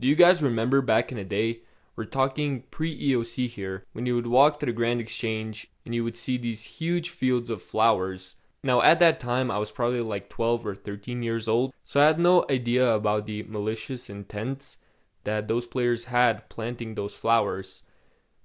Do you guys remember back in the day, we're talking pre-EOC here, when you would walk to the Grand Exchange and you would see these huge fields of flowers. Now at that time I was probably like 12 or 13 years old, so I had no idea about the malicious intents that those players had planting those flowers.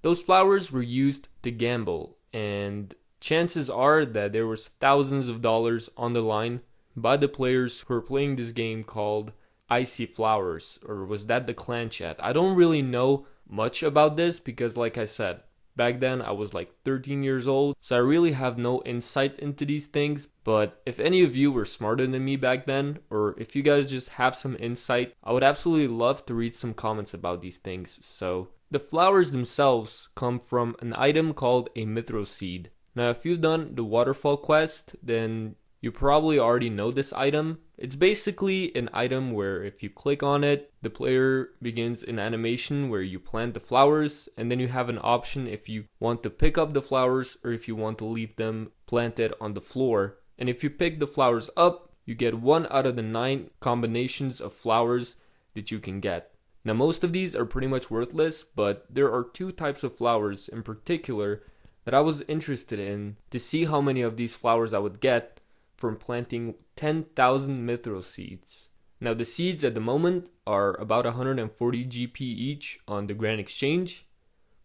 Those flowers were used to gamble, and chances are that there was thousands of dollars on the line by the players who were playing this game called Icy Flowers, or was that the clan chat? I don't really know much about this because, like I said, back then I was like 13 years old, so I really have no insight into these things. But if any of you were smarter than me back then, or if you guys just have some insight, I would absolutely love to read some comments about these things. So the flowers themselves come from an item called a Mithril Seed. Now if you've done the waterfall quest, then you probably already know this item. It's basically an item where if you click on it, the player begins an animation where you plant the flowers, and then you have an option if you want to pick up the flowers or if you want to leave them planted on the floor. And if you pick the flowers up, you get 1 out of the 9 combinations of flowers that you can get. Now most of these are pretty much worthless, but there are 2 types of flowers in particular that I was interested in to see how many of these flowers I would get from planting 10,000 Mithril Seeds. Now the seeds at the moment are about 140 GP each on the Grand Exchange,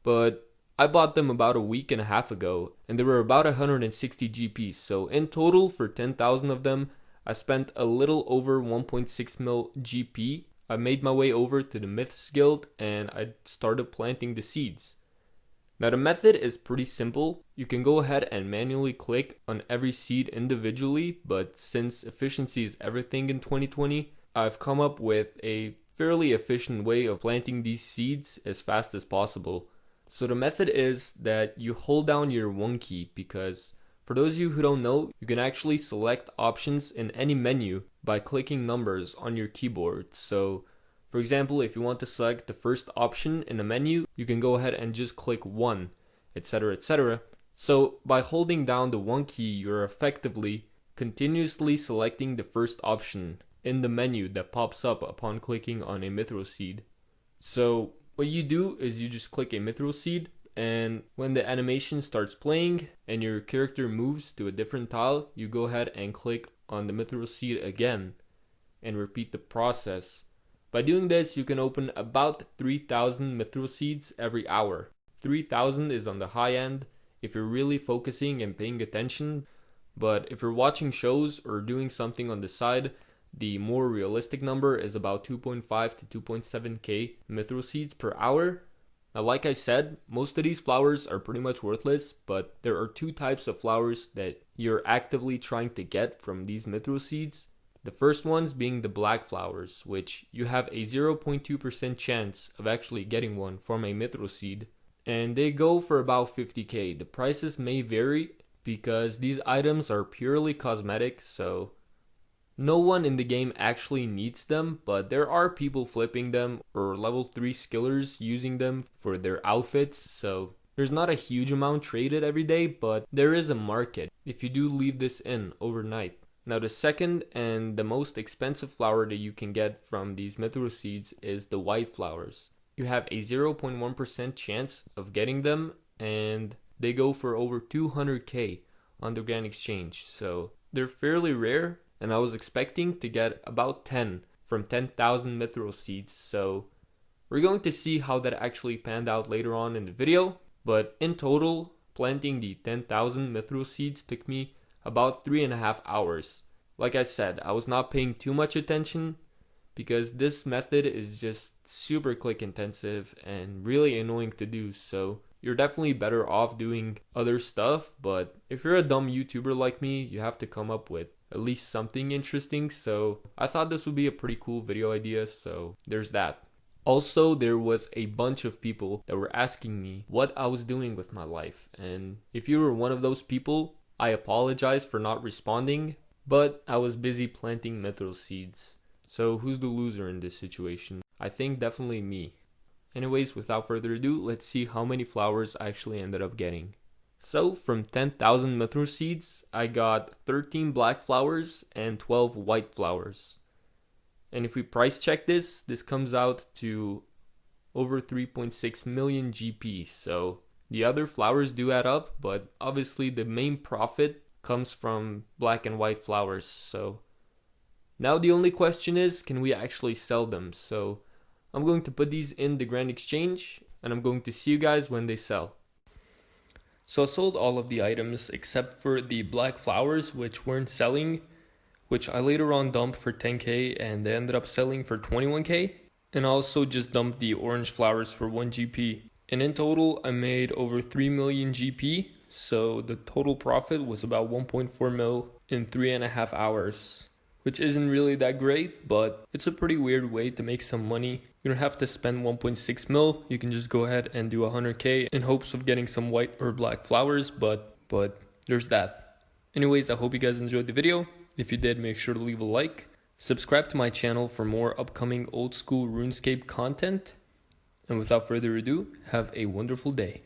but I bought them about a week and a half ago and they were about 160 GP, so in total for 10,000 of them I spent a little over 1.6 mil GP. I made my way over to the Myths Guild and I started planting the seeds. Now the method is pretty simple. You can go ahead and manually click on every seed individually, but since efficiency is everything in 2020, I've come up with a fairly efficient way of planting these seeds as fast as possible. So the method is that you hold down your 1 key, because for those of you who don't know, you can actually select options in any menu by clicking numbers on your keyboard. So for example, if you want to select the first option in the menu, you can go ahead and just click 1, etc, etc. So by holding down the 1 key, you're effectively continuously selecting the first option in the menu that pops up upon clicking on a Mithril Seed. So what you do is you just click a Mithril Seed, and when the animation starts playing and your character moves to a different tile, you go ahead and click on the Mithril Seed again and repeat the process. By doing this, you can open about 3,000 Mithril Seeds every hour. 3,000 is on the high end if you're really focusing and paying attention, but if you're watching shows or doing something on the side, the more realistic number is about 2.5 to 2.7k Mithril Seeds per hour. Now like I said, most of these flowers are pretty much worthless, but there are 2 types of flowers that you're actively trying to get from these Mithril Seeds. The first ones being the black flowers, which you have a 0.2% chance of actually getting one from a Mithril Seed, and they go for about 50k. The prices may vary because these items are purely cosmetic, so no one in the game actually needs them, but there are people flipping them or level 3 skillers using them for their outfits, so there's not a huge amount traded every day, but there is a market if you do leave this in overnight. Now the second and the most expensive flower that you can get from these Mithril Seeds is the white flowers. You have a 0.1% chance of getting them, and they go for over 200k on the Grand Exchange, so they're fairly rare, and I was expecting to get about 10 from 10,000 Mithril Seeds, so we're going to see how that actually panned out later on in the video. But in total, planting the 10,000 Mithril Seeds took me about 3.5 hours. Like I said, I was not paying too much attention because this method is just super click intensive and really annoying to do, so you're definitely better off doing other stuff. But if you're a dumb YouTuber like me, you have to come up with at least something interesting, so I thought this would be a pretty cool video idea, so there's that. Also, there was a bunch of people that were asking me what I was doing with my life, and if you were one of those people, I apologize for not responding, but I was busy planting Mithril Seeds. So who's the loser in this situation? I think definitely me. Anyways, without further ado, let's see how many flowers I actually ended up getting. So from 10,000 Mithril Seeds, I got 13 black flowers and 12 white flowers. And if we price check this comes out to over 3.6 million GP. So the other flowers do add up, but obviously the main profit comes from black and white flowers. So now the only question is, can we actually sell them? So I'm going to put these in the Grand Exchange, and I'm going to see you guys when they sell. So I sold all of the items except for the black flowers, which weren't selling, which I later on dumped for 10k and they ended up selling for 21k. And I also just dumped the orange flowers for 1 GP. And in total, I made over 3 million GP. So the total profit was about 1.4 mil in 3.5 hours. Which isn't really that great, but it's a pretty weird way to make some money. You don't have to spend 1.6 mil. You can just go ahead and do 100k in hopes of getting some white or black flowers, but there's that. Anyways, I hope you guys enjoyed the video. If you did, make sure to leave a like. Subscribe to my channel for more upcoming old school RuneScape content. And without further ado, have a wonderful day.